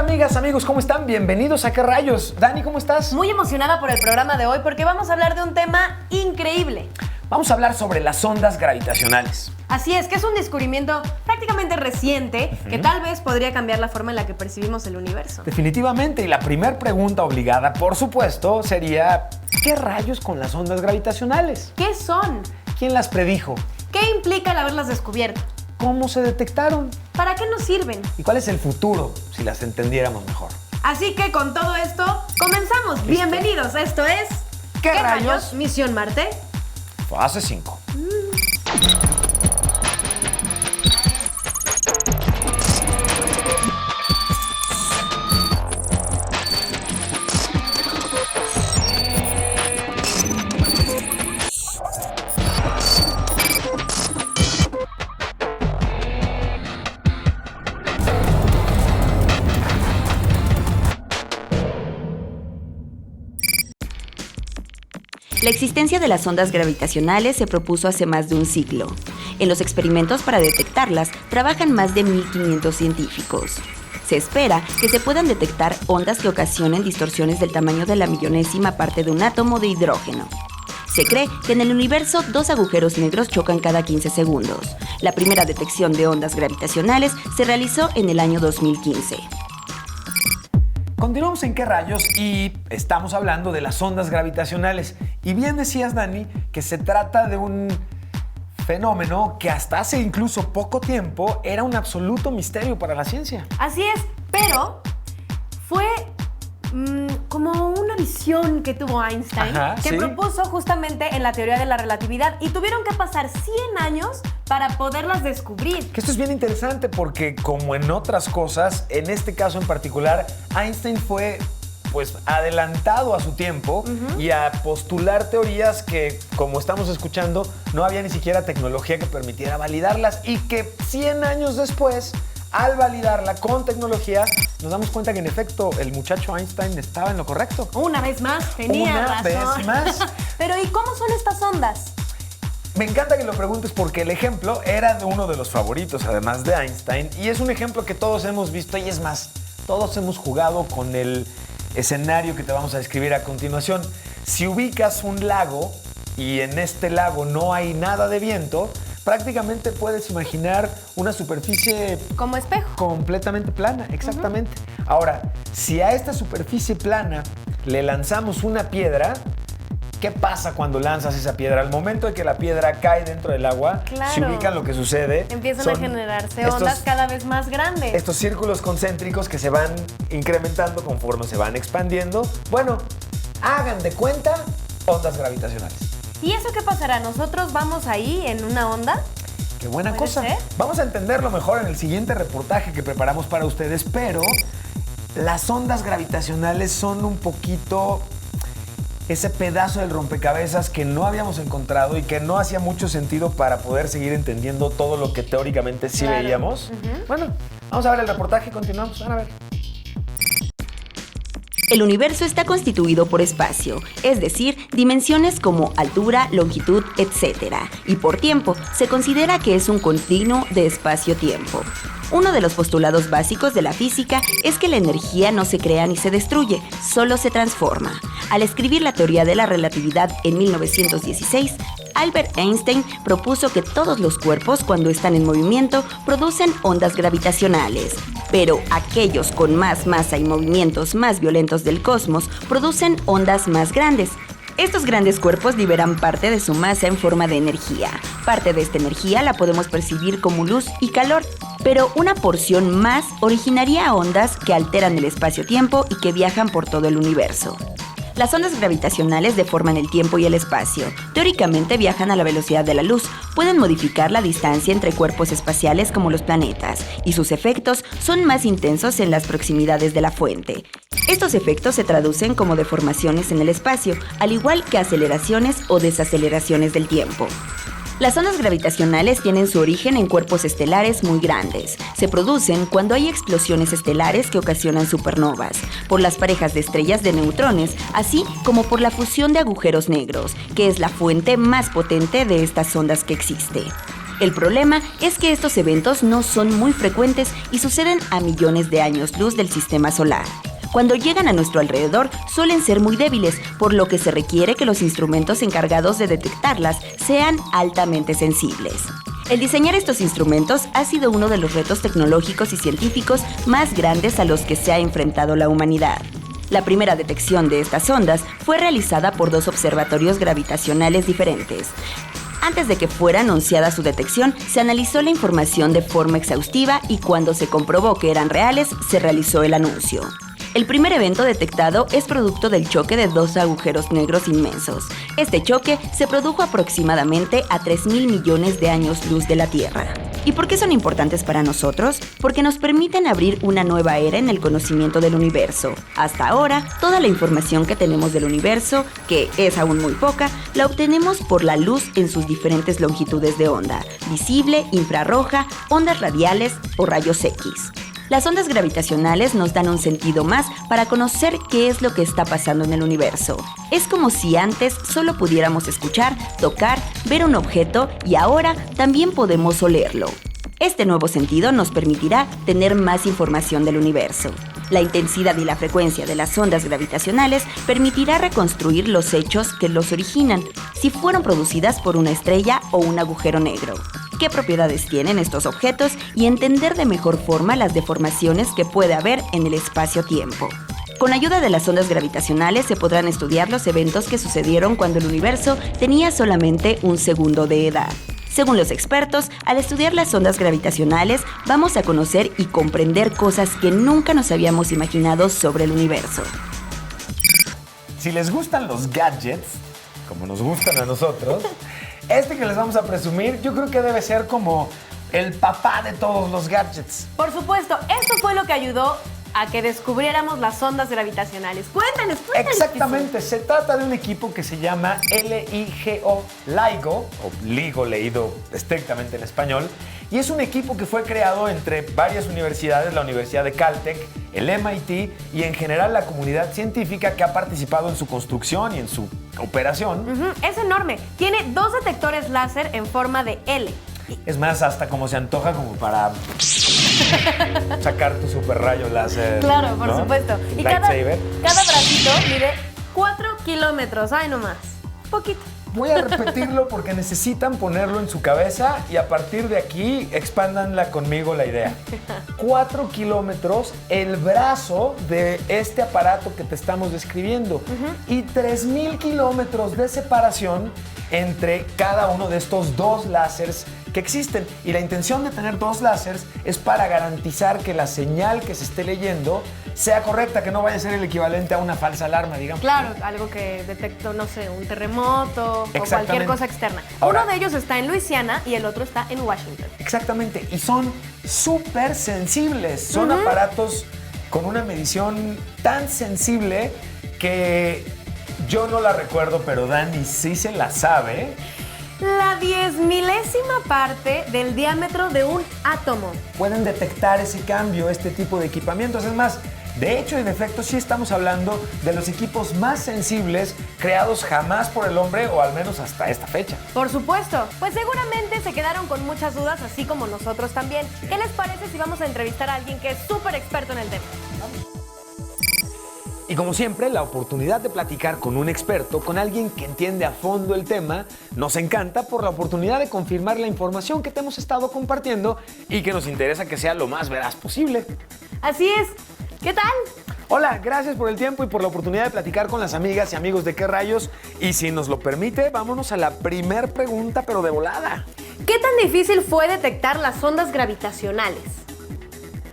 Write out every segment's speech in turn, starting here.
amigas, amigos? ¿Cómo están? Bienvenidos a ¿Qué rayos? Dani, ¿cómo estás? Muy emocionada por el programa de hoy porque vamos a hablar de un tema increíble. Vamos a hablar sobre las ondas gravitacionales. Así es, que es un descubrimiento prácticamente reciente que tal vez podría cambiar la forma en la que percibimos el universo. Definitivamente, y la primera pregunta obligada, por supuesto, sería ¿qué rayos con las ondas gravitacionales? ¿Qué son? ¿Quién las predijo? ¿Qué implica el haberlas descubierto? ¿Cómo se detectaron? ¿Para qué nos sirven? ¿Y cuál es el futuro si las entendiéramos mejor? Así que con todo esto, comenzamos. ¿Listo? Bienvenidos, esto es... ¿Qué rayos? Misión Marte. Fase 5. La existencia de las ondas gravitacionales se propuso hace más de un siglo. En los experimentos para detectarlas trabajan más de 1.500 científicos. Se espera que se puedan detectar ondas que ocasionen distorsiones del tamaño de la millonésima parte de un átomo de hidrógeno. Se cree que en el universo 2 agujeros negros chocan cada 15 segundos. La primera detección de ondas gravitacionales se realizó en el año 2015. Continuamos en ¿Qué rayos? Y estamos hablando de las ondas gravitacionales. Y bien decías, Dani, que se trata de un fenómeno que hasta hace incluso poco tiempo era un absoluto misterio para la ciencia. Así es, pero fue como una visión que tuvo Einstein, que propuso justamente en la teoría de la relatividad y tuvieron que pasar 100 años para poderlas descubrir. Que esto es bien interesante porque, como en otras cosas, en este caso en particular, Einstein fue pues adelantado a su tiempo y a postular teorías que, como estamos escuchando, no había ni siquiera tecnología que permitiera validarlas y que 100 años después, al validarla con tecnología, nos damos cuenta que en efecto el muchacho Einstein estaba en lo correcto. Una vez más, tenía razón. Una vez más. Pero ¿y cómo son estas ondas? Me encanta que lo preguntes porque el ejemplo era de uno de los favoritos, además de Einstein, y es un ejemplo que todos hemos visto y es más, todos hemos jugado con el escenario que te vamos a describir a continuación. Si ubicas un lago y en este lago no hay nada de viento, prácticamente puedes imaginar una superficie como espejo. Completamente plana, exactamente. Ahora, si a esta superficie plana le lanzamos una piedra, ¿qué pasa cuando lanzas esa piedra? Al momento de que la piedra cae dentro del agua, claro, se ubican lo que sucede. Empiezan a generarse ondas cada vez más grandes. Estos círculos concéntricos que se van incrementando conforme se van expandiendo. Bueno, hagan de cuenta ondas gravitacionales. ¿Y eso qué pasará? ¿Nosotros vamos ahí en una onda? ¡Qué buena ¿Puede cosa! ser? Vamos a entenderlo mejor en el siguiente reportaje que preparamos para ustedes, pero las ondas gravitacionales son un poquito ese pedazo del rompecabezas que no habíamos encontrado y que no hacía mucho sentido para poder seguir entendiendo todo lo que teóricamente sí veíamos. Bueno, vamos a ver el reportaje y continuamos. Van a ver. El universo está constituido por espacio, es decir, dimensiones como altura, longitud, etc. Y por tiempo, se considera que es un continuo de espacio-tiempo. Uno de los postulados básicos de la física es que la energía no se crea ni se destruye, solo se transforma. Al escribir la teoría de la relatividad en 1916, Albert Einstein propuso que todos los cuerpos, cuando están en movimiento, producen ondas gravitacionales. Pero aquellos con más masa y movimientos más violentos del cosmos producen ondas más grandes. Estos grandes cuerpos liberan parte de su masa en forma de energía. Parte de esta energía la podemos percibir como luz y calor, pero una porción más originaría ondas que alteran el espacio-tiempo y que viajan por todo el universo. Las ondas gravitacionales deforman el tiempo y el espacio. Teóricamente viajan a la velocidad de la luz, pueden modificar la distancia entre cuerpos espaciales como los planetas, y sus efectos son más intensos en las proximidades de la fuente. Estos efectos se traducen como deformaciones en el espacio, al igual que aceleraciones o desaceleraciones del tiempo. Las ondas gravitacionales tienen su origen en cuerpos estelares muy grandes. Se producen cuando hay explosiones estelares que ocasionan supernovas, por las parejas de estrellas de neutrones, así como por la fusión de agujeros negros, que es la fuente más potente de estas ondas que existe. El problema es que estos eventos no son muy frecuentes y suceden a millones de años luz del sistema solar. Cuando llegan a nuestro alrededor, suelen ser muy débiles, por lo que se requiere que los instrumentos encargados de detectarlas sean altamente sensibles. El diseñar estos instrumentos ha sido uno de los retos tecnológicos y científicos más grandes a los que se ha enfrentado la humanidad. La primera detección de estas ondas fue realizada por 2 observatorios gravitacionales diferentes. Antes de que fuera anunciada su detección, se analizó la información de forma exhaustiva y cuando se comprobó que eran reales, se realizó el anuncio. El primer evento detectado es producto del choque de 2 agujeros negros inmensos. Este choque se produjo aproximadamente a 3.000 millones de años luz de la Tierra. ¿Y por qué son importantes para nosotros? Porque nos permiten abrir una nueva era en el conocimiento del universo. Hasta ahora, toda la información que tenemos del universo, que es aún muy poca, la obtenemos por la luz en sus diferentes longitudes de onda: visible, infrarroja, ondas radiales o rayos X. Las ondas gravitacionales nos dan un sentido más para conocer qué es lo que está pasando en el universo. Es como si antes solo pudiéramos escuchar, tocar, ver un objeto y ahora también podemos olerlo. Este nuevo sentido nos permitirá tener más información del universo. La intensidad y la frecuencia de las ondas gravitacionales permitirá reconstruir los hechos que los originan, si fueron producidas por una estrella o un agujero negro. Qué propiedades tienen estos objetos y entender de mejor forma las deformaciones que puede haber en el espacio-tiempo. Con ayuda de las ondas gravitacionales se podrán estudiar los eventos que sucedieron cuando el universo tenía solamente un segundo de edad. Según los expertos, al estudiar las ondas gravitacionales, vamos a conocer y comprender cosas que nunca nos habíamos imaginado sobre el universo. Si les gustan los gadgets, como nos gustan a nosotros, este que les vamos a presumir, yo creo que debe ser como el papá de todos los gadgets. Por supuesto, esto fue lo que ayudó a que descubriéramos las ondas gravitacionales. Cuéntanos. Exactamente, se trata de un equipo que se llama LIGO, o LIGO leído estrictamente en español, y es un equipo que fue creado entre varias universidades, la Universidad de Caltech, el MIT y en general la comunidad científica que ha participado en su construcción y en su operación. Es enorme, tiene 2 detectores láser en forma de L. Es más, hasta como se antoja como para sacar tu super rayo láser. Claro, por supuesto. Y cada bracito mide 4 kilómetros. Ay, no más. Poquito. Voy a repetirlo porque necesitan ponerlo en su cabeza y a partir de aquí expándanla conmigo la idea. 4 kilómetros el brazo de este aparato que te estamos describiendo y 3.000 kilómetros de separación entre cada uno de estos 2 láseres que existen. Y la intención de tener 2 láseres es para garantizar que la señal que se esté leyendo sea correcta, que no vaya a ser el equivalente a una falsa alarma, digamos. Claro, algo que detectó, no sé, un terremoto o cualquier cosa externa. Ahora, uno de ellos está en Luisiana y el otro está en Washington. Exactamente, y son súper sensibles. Son aparatos con una medición tan sensible que yo no la recuerdo, pero Dani sí se la sabe. La 10.000ª parte del diámetro de un átomo. Pueden detectar ese cambio, este tipo de equipamientos. Es más, de hecho y de efecto sí estamos hablando de los equipos más sensibles creados jamás por el hombre, o al menos hasta esta fecha. Por supuesto. Pues seguramente se quedaron con muchas dudas, así como nosotros también. ¿Qué les parece si vamos a entrevistar a alguien que es súper experto en el tema? Y como siempre, la oportunidad de platicar con un experto, con alguien que entiende a fondo el tema, nos encanta por la oportunidad de confirmar la información que te hemos estado compartiendo y que nos interesa que sea lo más veraz posible. Así es. ¿Qué tal? Hola, gracias por el tiempo y por la oportunidad de platicar con las amigas y amigos de ¿Qué rayos? Y si nos lo permite, vámonos a la primer pregunta, pero de volada. ¿Qué tan difícil fue detectar las ondas gravitacionales?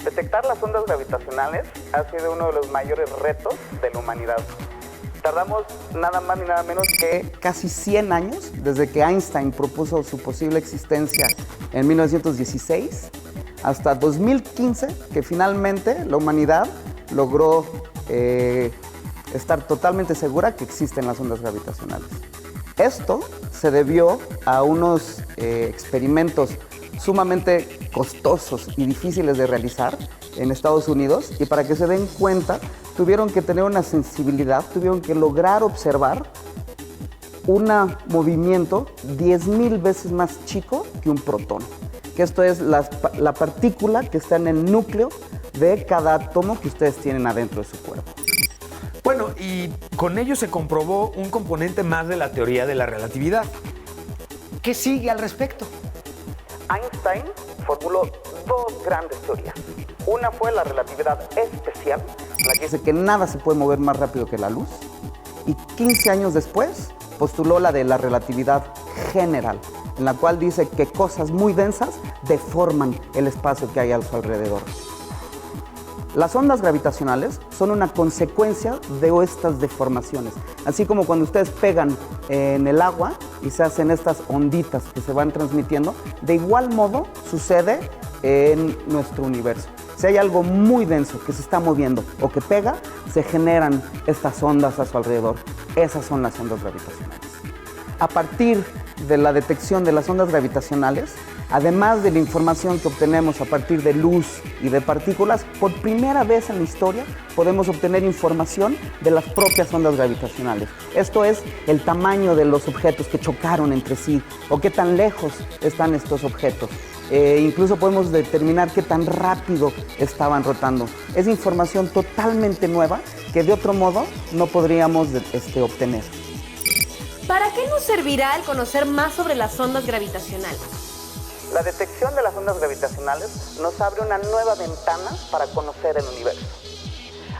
Detectar las ondas gravitacionales ha sido uno de los mayores retos de la humanidad. Tardamos nada más ni nada menos que casi 100 años desde que Einstein propuso su posible existencia en 1916 hasta 2015, que finalmente la humanidad logró estar totalmente segura que existen las ondas gravitacionales. Esto se debió a unos experimentos sumamente costosos y difíciles de realizar en Estados Unidos, y para que se den cuenta tuvieron que tener una sensibilidad, tuvieron que lograr observar un movimiento 10,000 veces más chico que un protón. Que esto es la partícula que está en el núcleo de cada átomo que ustedes tienen adentro de su cuerpo. Bueno, y con ello se comprobó un componente más de la teoría de la relatividad. ¿Qué sigue al respecto? Einstein formuló dos grandes teorías. Una fue la relatividad especial, la que dice que nada se puede mover más rápido que la luz. Y 15 años después postuló la de la relatividad general, en la cual dice que cosas muy densas deforman el espacio que hay a su alrededor. Las ondas gravitacionales son una consecuencia de estas deformaciones. Así como cuando ustedes pegan en el agua y se hacen estas onditas que se van transmitiendo, de igual modo sucede en nuestro universo. Si hay algo muy denso que se está moviendo o que pega, se generan estas ondas a su alrededor. Esas son las ondas gravitacionales. A partir de la detección de las ondas gravitacionales, además de la información que obtenemos a partir de luz y de partículas, por primera vez en la historia podemos obtener información de las propias ondas gravitacionales. Esto es el tamaño de los objetos que chocaron entre sí o qué tan lejos están estos objetos. Incluso podemos determinar qué tan rápido estaban rotando. Es información totalmente nueva que de otro modo no podríamos obtener. ¿Para qué nos servirá el conocer más sobre las ondas gravitacionales? La detección de las ondas gravitacionales nos abre una nueva ventana para conocer el universo.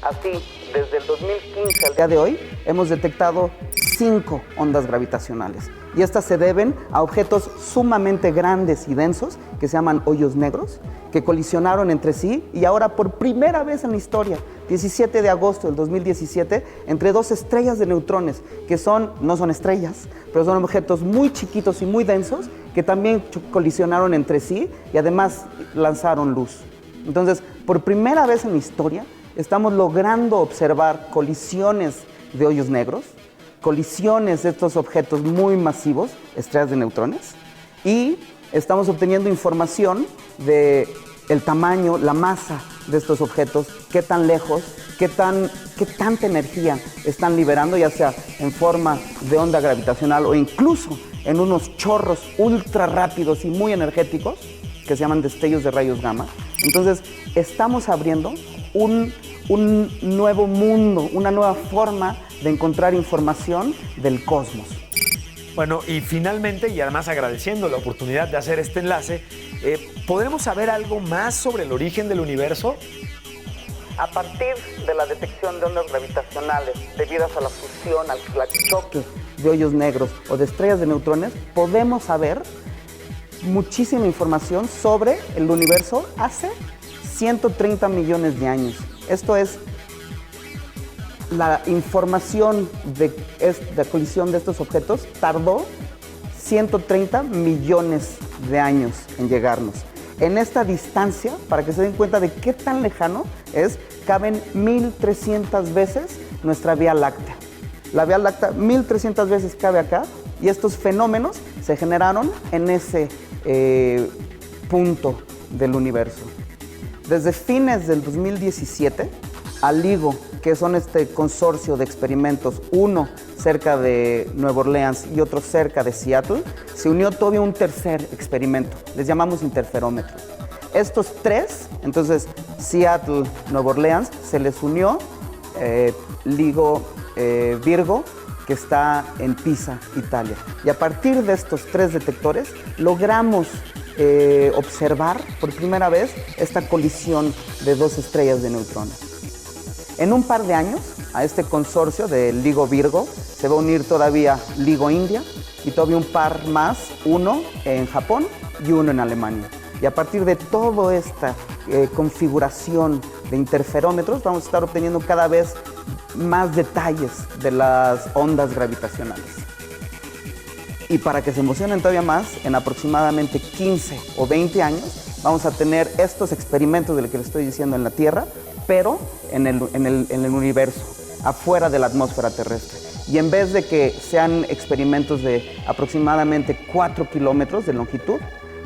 Así, desde el 2015 al día de hoy, hemos detectado 5 ondas gravitacionales. Y estas se deben a objetos sumamente grandes y densos, que se llaman hoyos negros, que colisionaron entre sí y ahora por primera vez en la historia, 17 de agosto del 2017, entre dos estrellas de neutrones, que no son estrellas, pero son objetos muy chiquitos y muy densos, que también colisionaron entre sí y además lanzaron luz. Entonces, por primera vez en la historia, estamos logrando observar colisiones de hoyos negros, colisiones de estos objetos muy masivos, estrellas de neutrones, y estamos obteniendo información de el tamaño, la masa de estos objetos, qué tan lejos, qué tanta energía están liberando, ya sea en forma de onda gravitacional o incluso en unos chorros ultra rápidos y muy energéticos que se llaman destellos de rayos gamma. Entonces, estamos abriendo un nuevo mundo, una nueva forma de encontrar información del cosmos. Bueno, y finalmente, y además agradeciendo la oportunidad de hacer este enlace, ¿podremos saber algo más sobre el origen del universo? A partir de la detección de ondas gravitacionales debidas a la fusión, al choque de hoyos negros o de estrellas de neutrones, podemos saber muchísima información sobre el universo hace 130 millones de años. Esto es, la información de la colisión de estos objetos tardó 130 millones de años en llegarnos. En esta distancia, para que se den cuenta de qué tan lejano es, caben 1,300 veces nuestra Vía Láctea. La Vía Láctea 1,300 veces cabe acá y estos fenómenos se generaron en ese punto del universo. Desde fines del 2017, al LIGO, que son este consorcio de experimentos, uno cerca de Nueva Orleans y otro cerca de Seattle, se unió todavía un tercer experimento, les llamamos interferómetros. Estos tres, entonces Seattle, Nueva Orleans, se les unió LIGO Virgo, que está en Pisa, Italia. Y a partir de estos tres detectores logramos observar por primera vez esta colisión de dos estrellas de neutrones. En un par de años, a este consorcio de LIGO Virgo se va a unir todavía LIGO India y todavía un par más, uno en Japón y uno en Alemania. Y a partir de toda esta configuración de interferómetros vamos a estar obteniendo cada vez más detalles de las ondas gravitacionales. Y para que se emocionen todavía más, en aproximadamente 15 o 20 años vamos a tener estos experimentos de lo que les estoy diciendo en la Tierra, pero en el universo, afuera de la atmósfera terrestre. Y en vez de que sean experimentos de aproximadamente 4 kilómetros de longitud,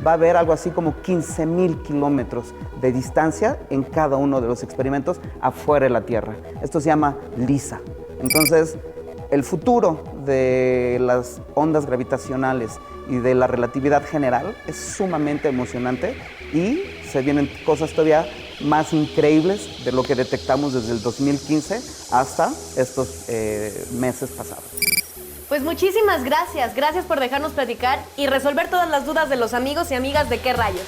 va a haber algo así como 15,000 kilómetros de distancia en cada uno de los experimentos afuera de la Tierra. Esto se llama LISA. Entonces, El futuro de las ondas gravitacionales y de la relatividad general es sumamente emocionante y se vienen cosas todavía más increíbles de lo que detectamos desde el 2015 hasta estos meses pasados. Pues muchísimas gracias. Gracias por dejarnos platicar y resolver todas las dudas de los amigos y amigas de ¿Qué rayos?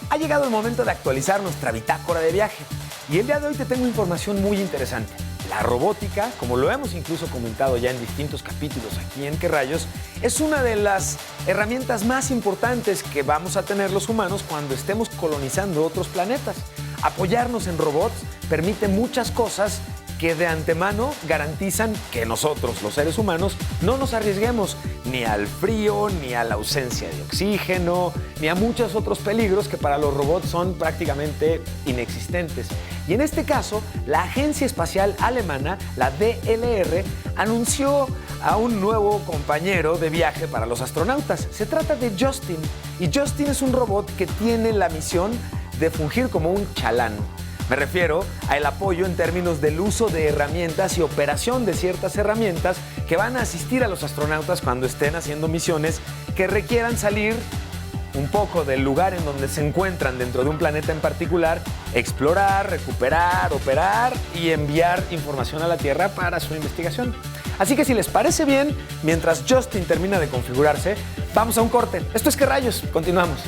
Ha llegado el momento de actualizar nuestra bitácora de viaje. Y el día de hoy te tengo información muy interesante. La robótica, como lo hemos incluso comentado ya en distintos capítulos aquí en ¿Qué rayos?, es una de las herramientas más importantes que vamos a tener los humanos cuando estemos colonizando otros planetas. Apoyarnos en robots permite muchas cosas que de antemano garantizan que nosotros, los seres humanos, no nos arriesguemos ni al frío, ni a la ausencia de oxígeno, ni a muchos otros peligros que para los robots son prácticamente inexistentes. Y en este caso, la Agencia Espacial Alemana, la DLR, anunció a un nuevo compañero de viaje para los astronautas. Se trata de Justin, y Justin es un robot que tiene la misión de fungir como un chalán. Me refiero al apoyo en términos del uso de herramientas y operación de ciertas herramientas que van a asistir a los astronautas cuando estén haciendo misiones que requieran salir un poco del lugar en donde se encuentran dentro de un planeta en particular, explorar, recuperar, operar y enviar información a la Tierra para su investigación. Así que si les parece bien, mientras Justin termina de configurarse, vamos a un corte. Esto es ¿Qué rayos? Continuamos.